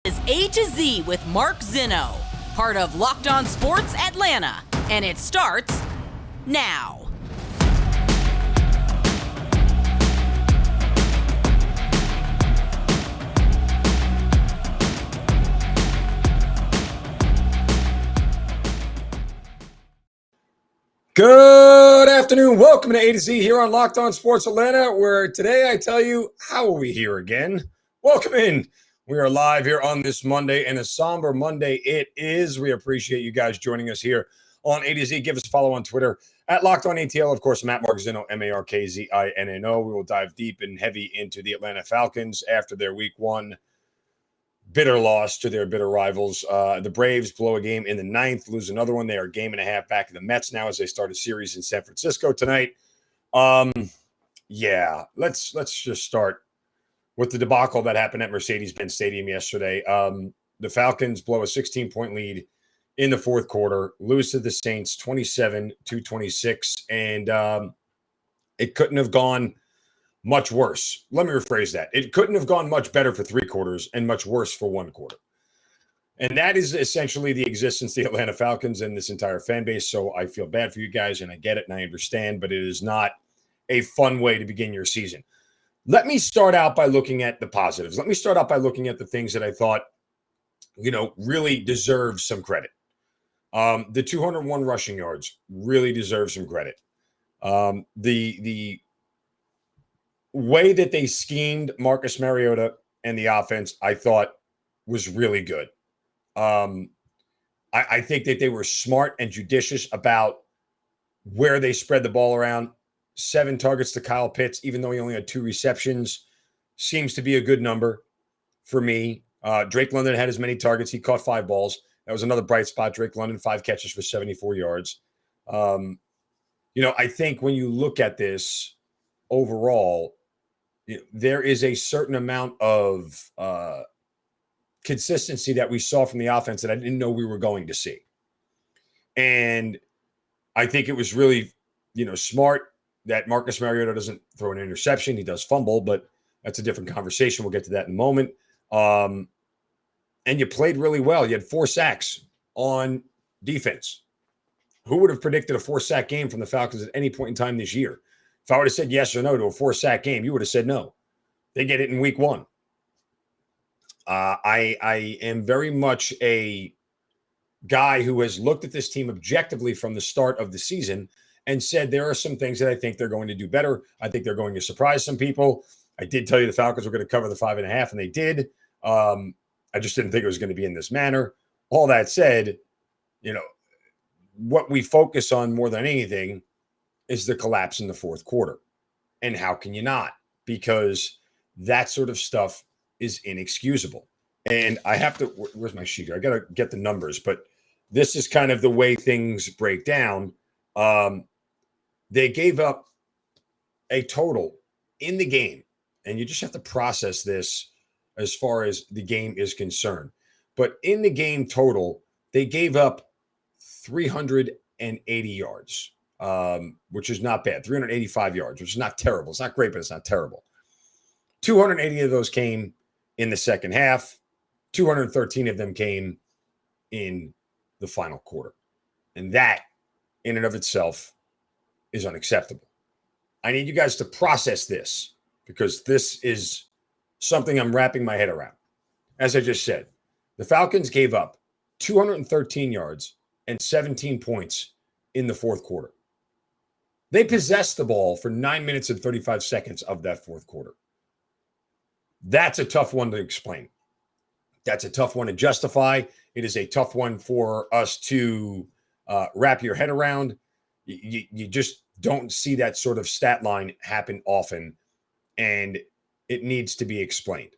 Is A to Z with Mark Zinno, part of Locked On Sports Atlanta, and it starts now. Good afternoon. Welcome to A to Z here on Locked On Sports Atlanta, where today I tell you, how are we here again? Welcome in. We are live here on this Monday, and a somber Monday it is. We appreciate you guys joining us here on A to Z. Give us a follow on Twitter at Locked On ATL. Of course, Mark Zinno, MarkZinno. We will dive deep and heavy into the Atlanta Falcons after their week one bitter loss to their bitter rivals. The Braves blow a game in the ninth, lose another one. They are a game and a half back in the Mets now as they start a series in San Francisco tonight. Let's just start with the debacle that happened at Mercedes Benz Stadium yesterday. The Falcons blow a 16-point lead in the fourth quarter, lose to the Saints 27-26, and it couldn't have gone much worse. Let me rephrase that. It couldn't have gone much better for three quarters and much worse for one quarter. And that is essentially the existence of the Atlanta Falcons and this entire fan base. So I feel bad for you guys, and I get it, and I understand, but it is not a fun way to begin your season. Let me start out by looking at the positives. Let me start out by looking at the things that I thought, really deserve some credit. The 201 rushing yards really deserve some credit. The way that they schemed Marcus Mariota and the offense, I thought was really good. I think that they were smart and judicious about where they spread the ball around. 7 targets to Kyle Pitts, even though he only had 2 receptions, seems to be a good number for me. Drake London had as many targets. He caught 5 balls. That was another bright spot. Drake London, 5 catches for 74 yards. I think when you look at this overall, there is a certain amount of consistency that we saw from the offense that I didn't know we were going to see. And I think it was really, smart that Marcus Mariota doesn't throw an interception. He does fumble, but that's a different conversation. We'll get to that in a moment. And you played really well. You had 4 sacks on defense. Who would have predicted a 4-sack game from the Falcons at any point in time this year? If I would have said yes or no to a 4-sack game, you would have said no. They get it in week 1. I am very much a guy who has looked at this team objectively from the start of the season and said there are some things that I think they're going to do better. I think they're going to surprise some people. I did tell you the Falcons were going to cover the 5.5, and they did. I just didn't think it was going to be in this manner. All that said, what we focus on more than anything is the collapse in the fourth quarter. And how can you not? Because that sort of stuff is inexcusable. And I have to, where's my sheet here? I got to get the numbers, but this is kind of the way things break down. They gave up a total in the game, and you just have to process this as far as the game is concerned. But in the game total, they gave up 380 yards. Which is not bad. 385 yards, which is not terrible. It's not great, but it's not terrible. 280 of those came in the second half. 213 of them came in the final quarter. And that, in and of itself, is unacceptable. I need you guys to process this because this is something I'm wrapping my head around. As I just said, the Falcons gave up 213 yards and 17 points in the fourth quarter. They possessed the ball for 9 minutes and 35 seconds of that fourth quarter. That's a tough one to explain. That's a tough one to justify. It is a tough one for us to wrap your head around. You just don't see that sort of stat line happen often, and it needs to be explained.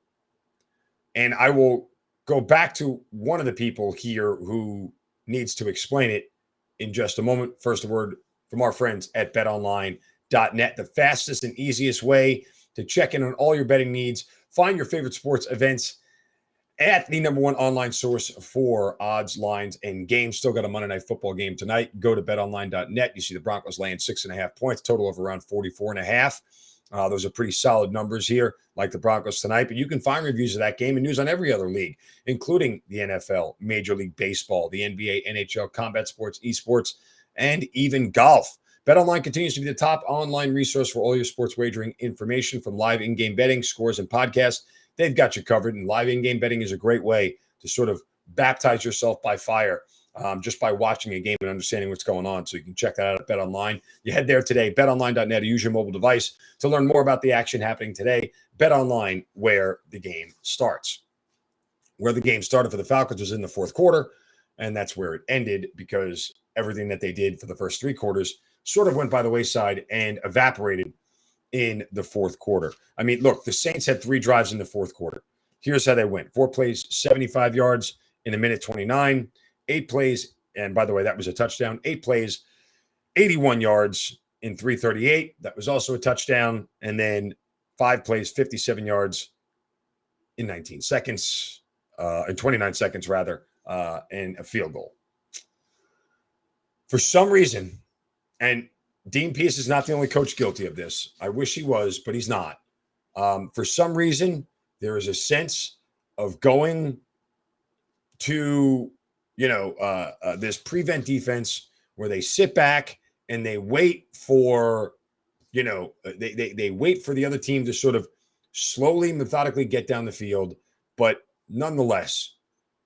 And I will go back to one of the people here who needs to explain it in just a moment. First, a word from our friends at BetOnline.net, the fastest and easiest way to check in on all your betting needs. Find your favorite sports events at the number one online source for odds, lines, and games. Still got a Monday Night Football game tonight. Go to betonline.net. You see the Broncos laying 6.5 points, total of around 44.5. Those are pretty solid numbers here, like the Broncos tonight. But you can find reviews of that game and news on every other league, including the NFL, Major League Baseball, the NBA, NHL, combat sports, esports, and even golf. BetOnline continues to be the top online resource for all your sports wagering information, from live in-game betting, scores, and podcasts. They've got you covered, and live in-game betting is a great way to sort of baptize yourself by fire just by watching a game and understanding what's going on. So you can check that out at BetOnline. You head there today, betonline.net, or use your mobile device to learn more about the action happening today. BetOnline, where the game starts. Where the game started for the Falcons was in the fourth quarter, and that's where it ended, because everything that they did for the first three quarters sort of went by the wayside and evaporated in the fourth quarter. I mean, look, the Saints had 3 drives in the fourth quarter. Here's how they went. 4 plays, 75 yards in a minute 29. 8 plays, and by the way, that was a touchdown. 8 plays, 81 yards in 3:38. That was also a touchdown. And then 5 plays, 57 yards in 19 seconds, in 29 seconds rather, and a field goal. For some reason, and Dean Pease is not the only coach guilty of this. I wish he was, but he's not. For some reason, there is a sense of going to this prevent defense where they sit back and they wait for, they wait for the other team to sort of slowly, methodically get down the field. But nonetheless,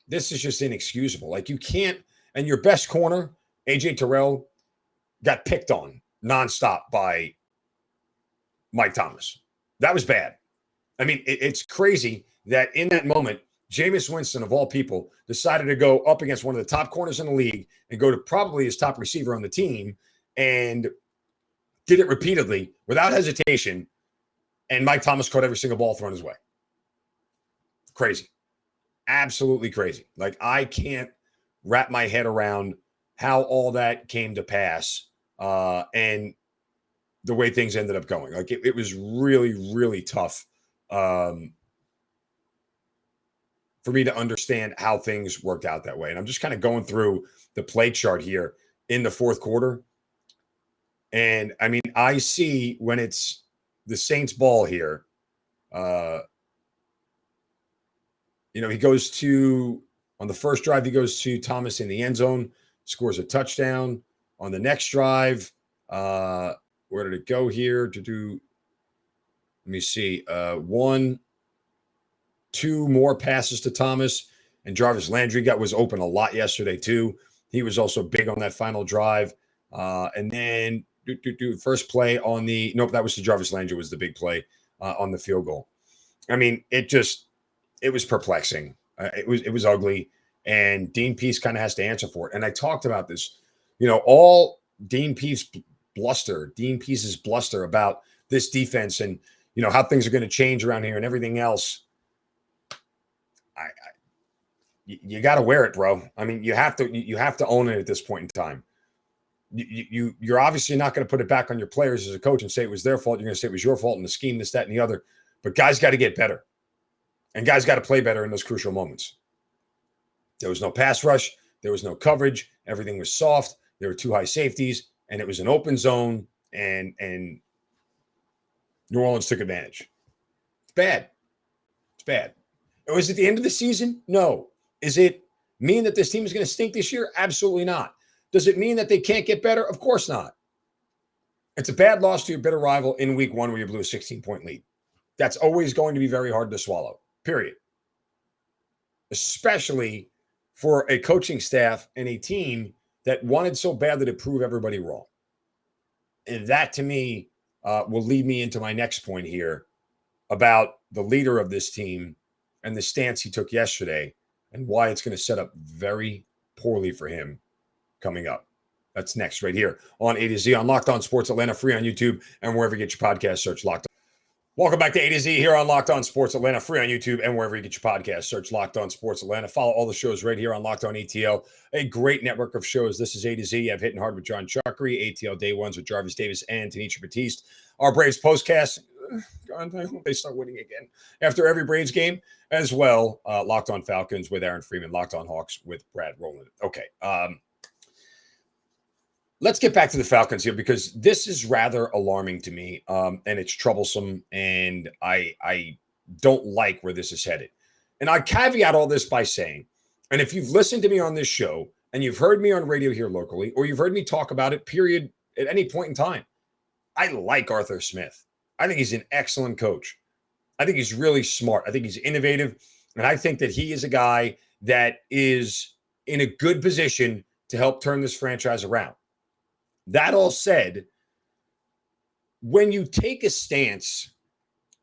this is just inexcusable. Like, you can't, and your best corner, AJ Terrell, got picked on nonstop by Mike Thomas. That was bad. I mean, it's crazy that in that moment, Jameis Winston, of all people, decided to go up against one of the top corners in the league and go to probably his top receiver on the team, and did it repeatedly without hesitation. And Mike Thomas caught every single ball thrown his way. Crazy. Absolutely crazy. Like, I can't wrap my head around how all that came to pass and the way things ended up going. Like, it was really, really tough for me to understand how things worked out that way. And I'm just kind of going through the play chart here in the fourth quarter. And I mean, I see when it's the Saints ball here, he goes to, on the first drive, he goes to Thomas in the end zone, scores a touchdown. On the next drive, where did it go here? Let me see, 2 more passes to Thomas, and Jarvis Landry was open a lot yesterday too. He was also big on that final drive. And then first play on that was to Jarvis Landry, was the big play on the field goal. I mean, it was perplexing. It was ugly, and Dean Pease kind of has to answer for it. And I talked about this, all Dean Pease's bluster about this defense and, how things are going to change around here and everything else. You got to wear it, bro. I mean, you have to own it at this point in time. You're obviously not going to put it back on your players as a coach and say it was their fault. You're going to say it was your fault in the scheme, this, that, and the other. But guys got to get better, and guys got to play better in those crucial moments. There was no pass rush. There was no coverage. Everything was soft. There were 2 high safeties, and it was an open zone, and New Orleans took advantage. It's bad. It's bad. Was it the end of the season? No. Is it mean that this team is going to stink this year? Absolutely not. Does it mean that they can't get better? Of course not. It's a bad loss to your bitter rival in week 1 where you blew a 16-point lead. That's always going to be very hard to swallow, period. Especially for a coaching staff and a team that wanted so badly to prove everybody wrong. And that, to me, will lead me into my next point here about the leader of this team and the stance he took yesterday, and why it's going to set up very poorly for him coming up. That's next right here on A to Z on Locked On Sports Atlanta, free on YouTube and wherever you get your podcast, search Locked On. Welcome back to A to Z here on Locked On Sports Atlanta, free on YouTube and wherever you get your podcast, search Locked On Sports Atlanta. Follow all the shows right here on Locked On ATL, a great network of shows. This is A to Z. You have Hitting Hard with John Chuckery, ATL Day Ones with Jarvis Davis and Tanisha Batiste. Our Braves postcast, God, I hope they start winning again after every Braves game, as well. Locked On Falcons with Aaron Freeman, Locked On Hawks with Brad Rowland. Okay. Let's get back to the Falcons here because this is rather alarming to me, and it's troublesome, and I don't like where this is headed. And I caveat all this by saying, and if you've listened to me on this show and you've heard me on radio here locally, or you've heard me talk about it, period, at any point in time, I like Arthur Smith. I think he's an excellent coach. I think he's really smart. I think he's innovative, and I think that he is a guy that is in a good position to help turn this franchise around. That all said, when you take a stance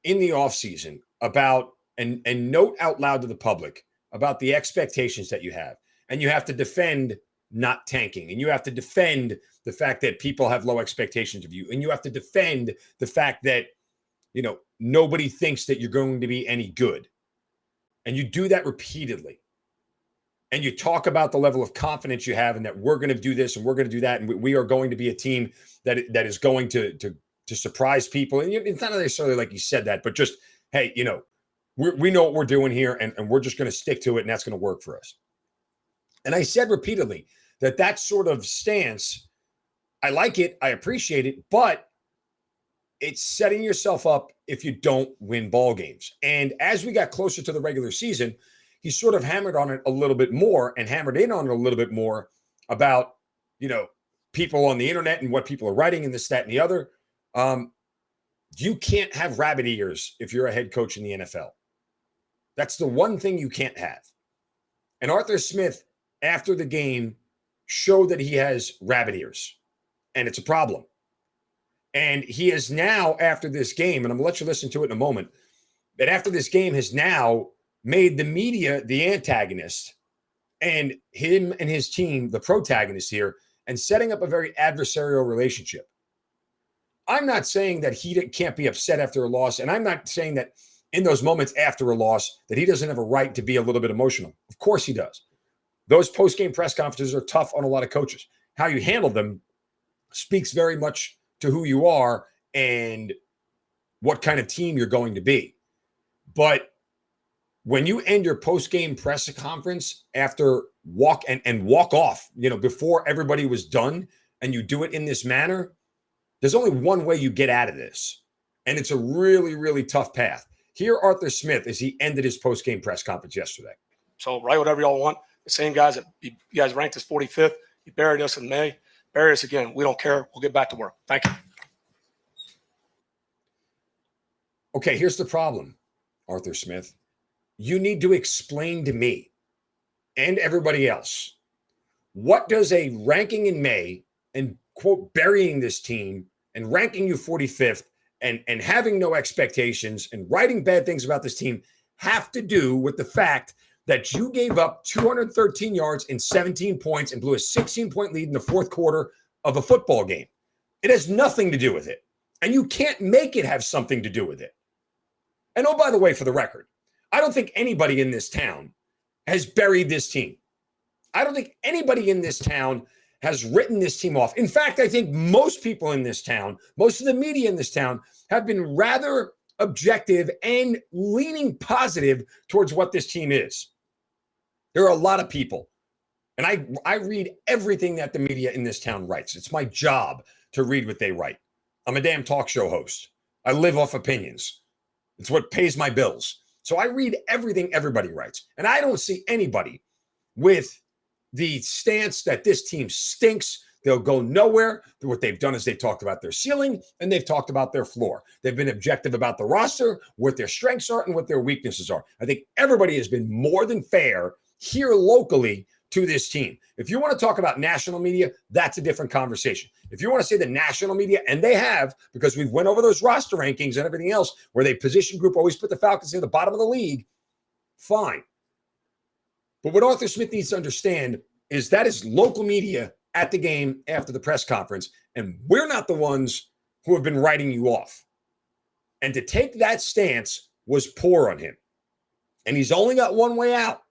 in the offseason about and note out loud to the public about the expectations that you have, and you have to defend not tanking, and you have to defend the fact that people have low expectations of you, and you have to defend the fact that, you know, nobody thinks that you're going to be any good. And you do that repeatedly. And you talk about the level of confidence you have and that we're going to do this and we're going to do that. And we are going to be a team that is going to surprise people. And it's not necessarily like you said that, but just, hey, you know, we know what we're doing here and we're just going to stick to it. And that's going to work for us. And I said repeatedly that sort of stance, I like it. I appreciate it, but it's setting yourself up if you don't win ball games. And as we got closer to the regular season, he sort of hammered on it a little bit more and hammered in on it a little bit more about, you know, people on the internet and what people are writing and this, that, and the other. You can't have rabbit ears if you're a head coach in the NFL. That's the one thing you can't have. And Arthur Smith, after the game, showed that he has rabbit ears, and it's a problem. And he is now, after this game, and I'm going to let you listen to it in a moment, that after this game has now made the media the antagonist and him and his team the protagonist here and setting up a very adversarial relationship. I'm not saying that he can't be upset after a loss, and I'm not saying that in those moments after a loss that he doesn't have a right to be a little bit emotional. Of course he does. Those post-game press conferences are tough on a lot of coaches. How you handle them speaks very much to who you are and what kind of team you're going to be. But when you end your post-game press conference after walk off, you know, before everybody was done, and you do it in this manner, there's only one way you get out of this. And it's a really, really tough path. Here, Arthur Smith, as he ended his post-game press conference yesterday. So write whatever y'all want. The same guys that you guys ranked us 45th, you buried us in May. Bury us again. We don't care. We'll get back to work. Thank you. Okay, here's the problem, Arthur Smith. You need to explain to me and everybody else, what does a ranking in May and, quote, burying this team and ranking you 45th and having no expectations and writing bad things about this team have to do with the fact that you gave up 213 yards and 17 points and blew a 16-point lead in the fourth quarter of a football game? It has nothing to do with it. And you can't make it have something to do with it. And oh, by the way, for the record, I don't think anybody in this town has buried this team. I don't think anybody in this town has written this team off. In fact, I think most people in this town, most of the media in this town, have been rather objective and leaning positive towards what this team is. There are a lot of people, and I read everything that the media in this town writes. It's my job to read what they write. I'm a damn talk show host. I live off opinions. It's what pays my bills. So I read everything everybody writes, and I don't see anybody with the stance that this team stinks. They'll go nowhere. What they've done is they've talked about their ceiling and they've talked about their floor. They've been objective about the roster, what their strengths are and what their weaknesses are. I think everybody has been more than fair here locally to this team. If you want to talk about national media, that's a different conversation. If you want to say the national media, and they have, because we've went over those roster rankings and everything else, where they position group always put the Falcons near the bottom of the league, fine. But what Arthur Smith needs to understand is that is local media at the game after the press conference, and we're not the ones who have been writing you off. And to take that stance was poor on him. And he's only got one way out.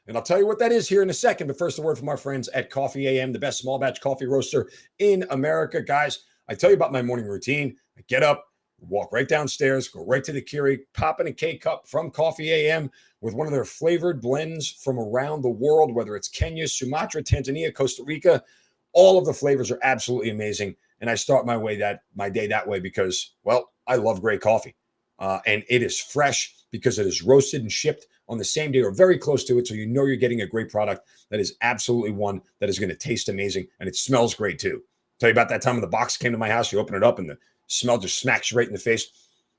And I'll tell you what that is here in a second. But first, a word from our friends at Coffee AM, the best small batch coffee roaster in America. Guys, I tell you about my morning routine. I get up, walk right downstairs, go right to the Keurig, pop in a K-Cup from Coffee AM with one of their flavored blends from around the world, whether it's Kenya, Sumatra, Tanzania, Costa Rica, All of the flavors are absolutely amazing. And I start my day that way because, well, I love great coffee. And it is fresh because it is roasted and shipped on the same day or very close to it. So you know you're getting a great product that is absolutely one that is going to taste amazing. And it smells great too. Tell you about that time when the box came to my house, you open it up and the smell just smacks you right in the face.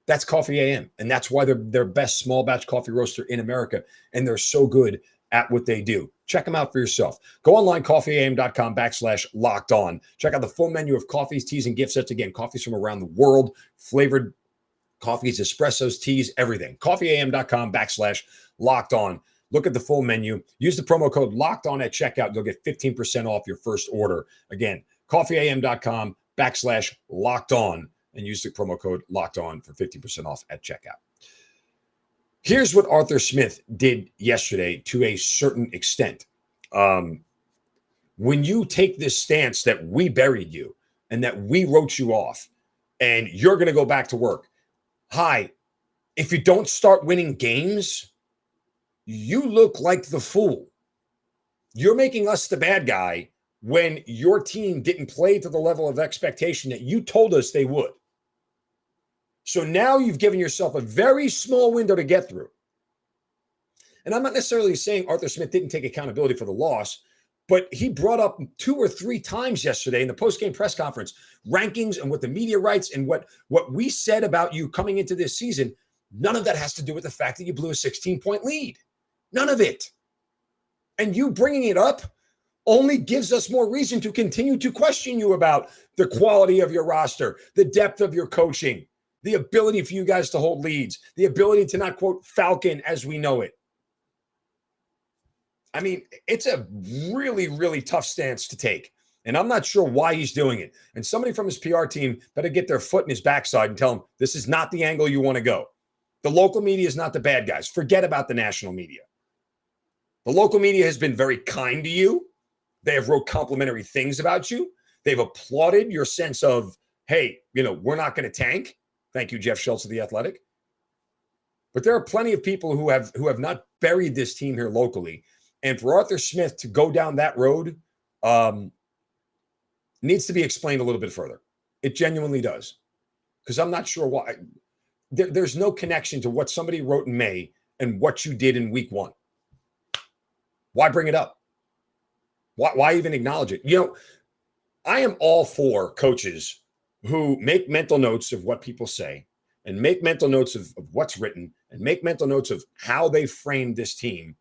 That's Coffee AM. And that's why they're best small batch coffee roaster in America. And they're so good at what they do. Check them out for yourself. Go online, coffeeam.com/locked-on. Check out the full menu of coffees, teas, and gift sets. Again, coffees from around the world, flavored coffees, espressos, teas, everything. coffeeam.com/locked-on. Look at the full menu. Use the promo code LOCKEDON at checkout. You'll get 15% off your first order. Again, coffeeam.com/locked-on and use the promo code LOCKEDON for 15% off at checkout. Here's what Arthur Smith did yesterday to a certain extent. When you take this stance that we buried you and that we wrote you off and you're going to go back to work. Hi, if you don't start winning games, you look like the fool. You're making us the bad guy when your team didn't play to the level of expectation that you told us they would. So now you've given yourself a very small window to get through. And I'm not necessarily saying Arthur Smith didn't take accountability for the loss, but he brought up 2 or 3 times yesterday in the postgame press conference, rankings and what the media writes and what we said about you coming into this season. None of that has to do with the fact that you blew a 16-point lead. None of it. And you bringing it up only gives us more reason to continue to question you about the quality of your roster, the depth of your coaching, the ability for you guys to hold leads, the ability to not quote Falcon as we know it. I mean, it's a really, really tough stance to take. And I'm not sure why he's doing it. And somebody from his PR team better get their foot in his backside and tell him this is not the angle you want to go. The local media is not the bad guys. Forget about the national media. The local media has been very kind to you. They have wrote complimentary things about you. They've applauded your sense of, hey, we're not going to tank. Thank you, Jeff Schultz of The Athletic. But there are plenty of people who have not buried this team here locally. And for Arthur Smith to go down that road needs to be explained a little bit further. It genuinely does. Because I'm not sure why. There's no connection to what somebody wrote in May and what you did in week 1. Why bring it up? Why even acknowledge it? I am all for coaches who make mental notes of what people say and make mental notes of what's written and make mental notes of how they framed this team.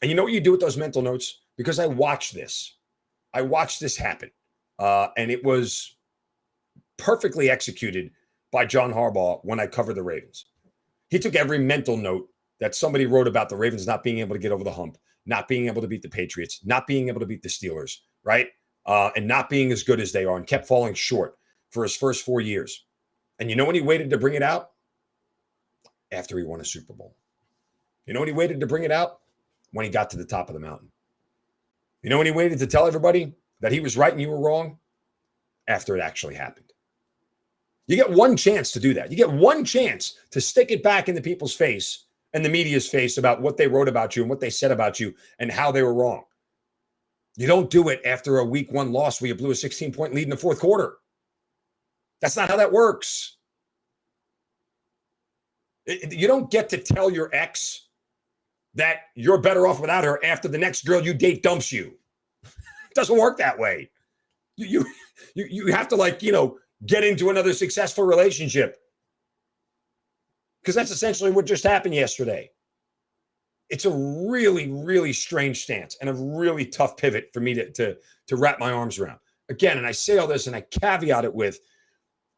And you know what you do with those mental notes? Because I watched this. I watched this happen. And it was perfectly executed by John Harbaugh when I covered the Ravens. He took every mental note that somebody wrote about the Ravens not being able to get over the hump, not being able to beat the Patriots, not being able to beat the Steelers, right? And not being as good as they are and kept falling short for his first 4 years. And you know when he waited to bring it out? After he won a Super Bowl. You know when he waited to bring it out? When he got to the top of the mountain. You know when he waited to tell everybody that he was right and you were wrong? After it actually happened. You get one chance to do that. You get one chance to stick it back in the people's face and the media's face about what they wrote about you and what they said about you and how they were wrong. You don't do it after a week 1 loss where you blew a 16-point lead in the fourth quarter. That's not how that works. You don't get to tell your ex that you're better off without her after the next girl you date dumps you. It doesn't work that way. You have to get into another successful relationship. Because that's essentially what just happened yesterday. It's a really, really strange stance and a really tough pivot for me to wrap my arms around. Again, and I say all this and I caveat it with,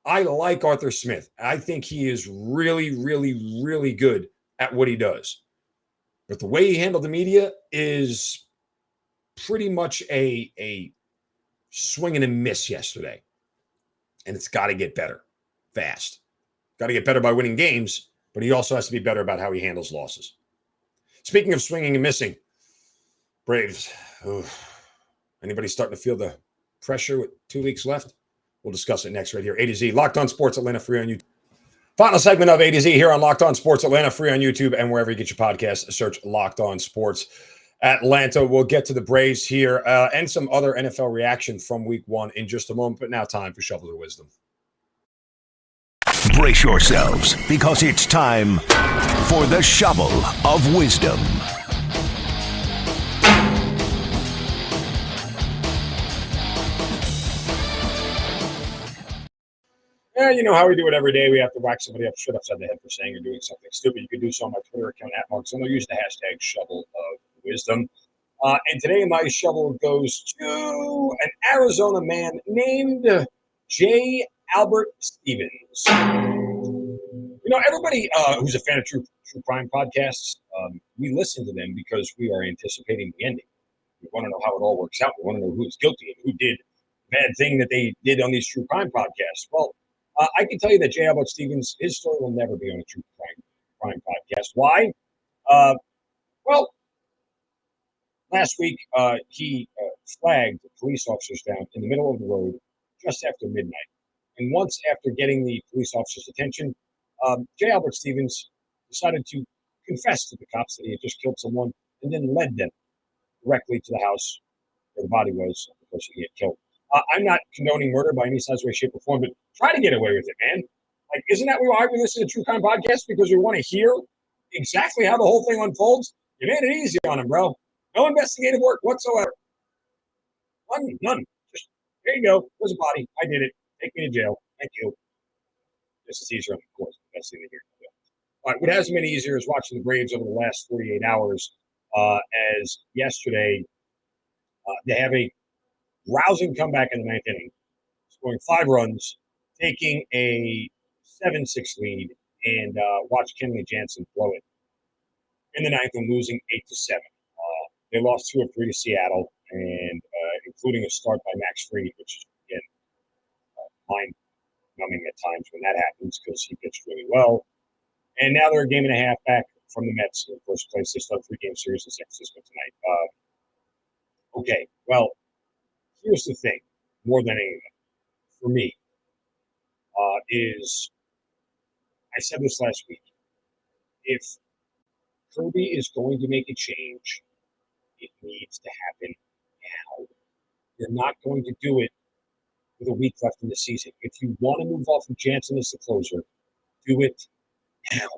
I like Arthur Smith. I think he is really, really, really good at what he does. But the way he handled the media is pretty much a swing and a miss yesterday. And it's got to get better fast. Got to get better by winning games, but he also has to be better about how he handles losses. Speaking of swinging and missing, Braves. Anybody starting to feel the pressure with 2 weeks left? We'll discuss it next right here. A to Z, Locked On Sports Atlanta, free on YouTube. Final segment of A to Z here on Locked On Sports Atlanta, free on YouTube and wherever you get your podcasts. Search Locked On Sports Atlanta. We'll get to the Braves here and some other NFL reaction from week one in just a moment. But now time for Shovel of Wisdom. Brace yourselves, because it's time for the Shovel of Wisdom. Yeah, you know how we do it every day. We have to whack somebody up shit upside the head for saying or doing something stupid. You can do so on my Twitter account at Mark Zinno. Use the hashtag Shovel of Wisdom. And today my shovel goes to an Arizona man named J. Albert Stevens. You know, everybody who's a fan of true crime podcasts, we listen to them because we are anticipating the ending. We want to know how it all works out. We want to know who's guilty and who did the bad thing that they did on these true crime podcasts. Well, I can tell you that J. Albert Stevens, his story will never be on a true crime podcast. Why? Well, last week he flagged police officers down in the middle of the road just after midnight. And once after getting the police officer's attention, J. Albert Stevens decided to confess to the cops that he had just killed someone and then led them directly to the house where the body was of the person he had killed. I'm not condoning murder by any size, way, shape, or form, but try to get away with it, man. Like, isn't that why we listen to True Crime Podcast? Because we want to hear exactly how the whole thing unfolds? You made it easy on him, bro. No investigative work whatsoever. None. Just, there you go. There's a body. I did it. Take me to jail. Thank you. This is easier, of course. Best thing to hear. All right, what hasn't been easier is watching the Braves over the last 48 hours. As yesterday, they have a rousing comeback in the ninth inning, scoring 5 runs, taking a 7-6 lead, and watch Kenley Jansen blow it in the ninth and losing 8-7. They lost 2 of 3 to Seattle, and including a start by Max Fried, which is, again, mind-numbing at times when that happens because he pitched really well. And now they're a game and a half back from the Mets in first place. They start a 3-game series in San Francisco tonight. Okay, well, here's the thing, more than anything, for me, is I said this last week. If Kirby is going to make a change, it needs to happen now. You're not going to do it with a week left in the season. If you want to move off of Jansen as the closer, do it now.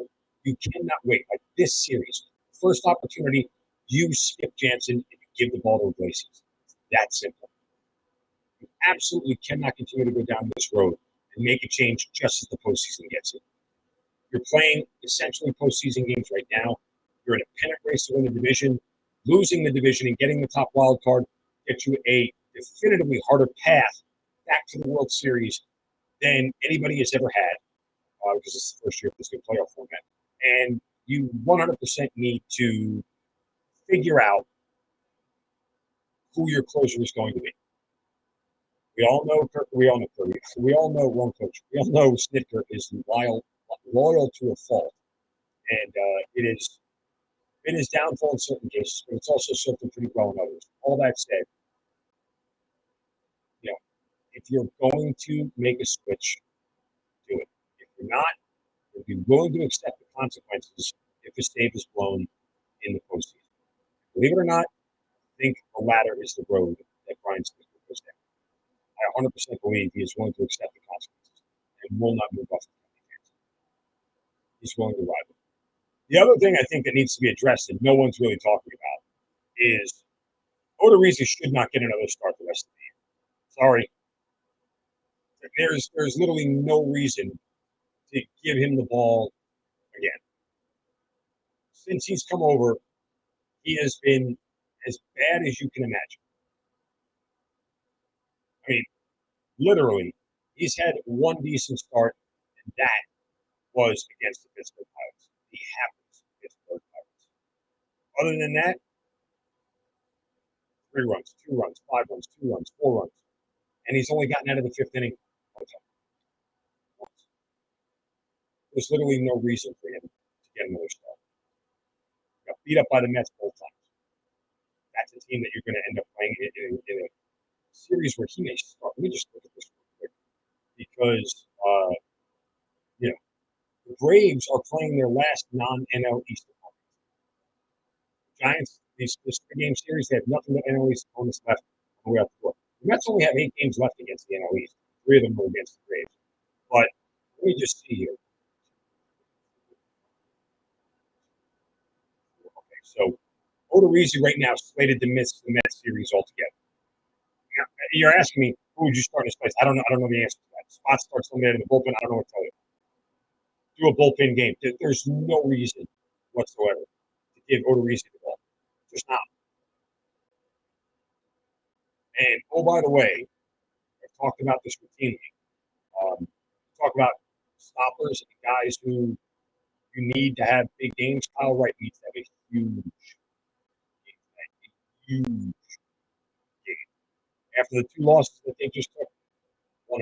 You cannot wait. Like this series, first opportunity, you skip Jansen and you give the ball to Iglesias. That simple. You absolutely cannot continue to go down this road and make a change just as the postseason gets it. You're playing essentially postseason games right now. You're in a pennant race to win the division. Losing the division and getting the top wild card gets you a definitively harder path back to the World Series than anybody has ever had, because it's the first year of this new playoff format. And you 100% need to figure out who your closer is going to be. We all know Kirk. We all know Kirby. We all know one coach. We all know Snitker is loyal to a fault, and it is his downfall in certain cases, but it's also something pretty well in others. All that said, you know, if you're going to make a switch, do it. If you're not, be willing to accept the consequences if a save is blown in the postseason. Believe it or not, I think the latter is the road that Brian Snitker goes down. I 100% believe he is willing to accept the consequences and will not move off the consequences. He's willing to ride them. The other thing I think that needs to be addressed and no one's really talking about is Odorizzi should not get another start the rest of the year. Sorry. There's literally no reason to give him the ball again. Since he's come over, he has been as bad as you can imagine. I mean, literally, he's had one decent start, and that was against the Pittsburgh Pirates. He happens Pittsburgh Pirates. Other than that, 3 runs, 2 runs, 5 runs, 2 runs, 4 runs. And he's only gotten out of the 5th inning once. There's literally no reason for him to get another start. He got beat up by the Mets both times. That's a team that you're going to end up playing in a series where he may start. Let me just look at this real quick. Because, the Braves are playing their last non-NL East opponent. The Giants this 3-game series, they have nothing but NL East opponents left on the way out the door. The Mets only have 8 games left against the NL East. 3 of them were against the Braves. But let me just see here. Okay, so Odorizzi right now slated to miss the Mets series altogether. You're asking me who would you start in his place? I don't know. I don't know the answer to that. Spot starts somebody in the bullpen. I don't know what to tell you. Do a bullpen game. There's no reason whatsoever to give Odorizzi the ball. Just not. And oh, by the way, I've talked about this routinely. Talk about stoppers and guys who you need to have big games. Kyle Wright needs to have a huge game. After the 2 losses that they just took, 100%.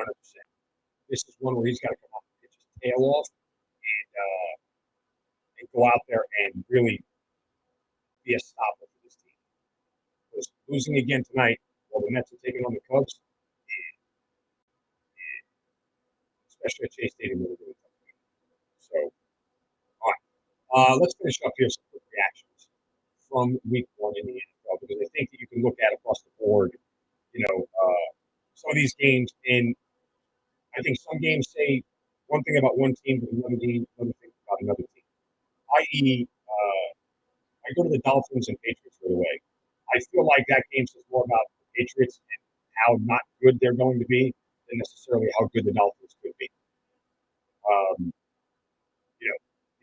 This is one where he's got to come out and pitch his tail off and go out there and really be a stopper for this team. Because losing again tonight, while the Mets are taking on the Cubs, especially at Chase Stadium, really, really tough game. So, all right. Let's finish up here some quick reactions from week 1 in the NFL, because I think that you can look at across the board, some of these games, and I think some games say one thing about one team, but another thing about another team. I.e., I go to the Dolphins and Patriots right away. I feel like that game says more about the Patriots and how not good they're going to be than necessarily how good the Dolphins could be.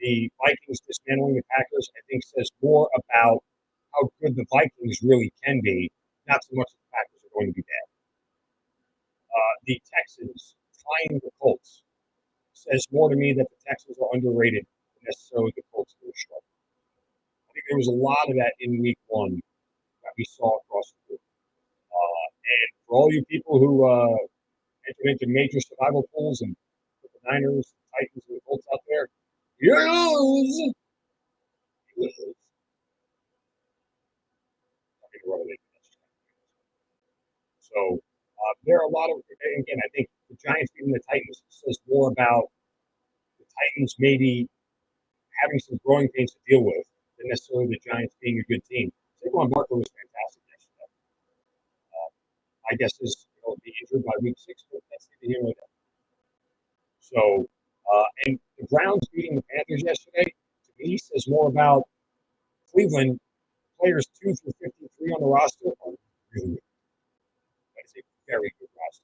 The Vikings dismantling the Packers, I think, says more about how good the Vikings really can be, not so much that the Packers are going to be bad. The Texans tying the Colts says more to me that the Texans are underrated than necessarily the Colts are strong. I think there was a lot of that in week 1 that we saw across the board. And for all you people who entered into major survival pools and put the Niners, the Titans, and the Colts out there, you lose. So there are a lot of, again, I think the Giants beating the Titans says more about the Titans maybe having some growing pains to deal with than necessarily the Giants being a good team. Saquon Barkley was fantastic yesterday. I guess he'll be injured by week 6, but that's the deal with that. So, and the Browns beating the Panthers yesterday, to me, says more about Cleveland. Players 2 through 53 on the roster are really good. That is a very good roster.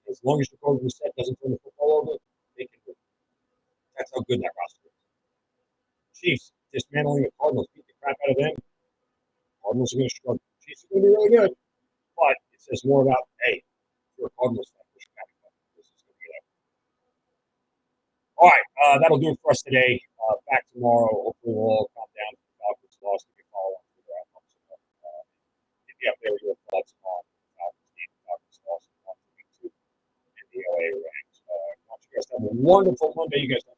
As long as Jacoby Brissett doesn't turn the football over, they can do it. That's how good that roster is. Chiefs dismantling the Cardinals, beat the crap out of them. Cardinals are going to struggle. Chiefs are going to be really good, but it says more about, hey, if you're a Cardinals fan, this is going to be that. All right, that'll do it for us today. Back tomorrow. Hopefully, we'll all come down to the Falcons loss. You can follow on Twitter at if you have your thoughts on the Falcons game, Falcons loss, week 2, and the LA ranks. I want you guys to have a wonderful Monday. You guys have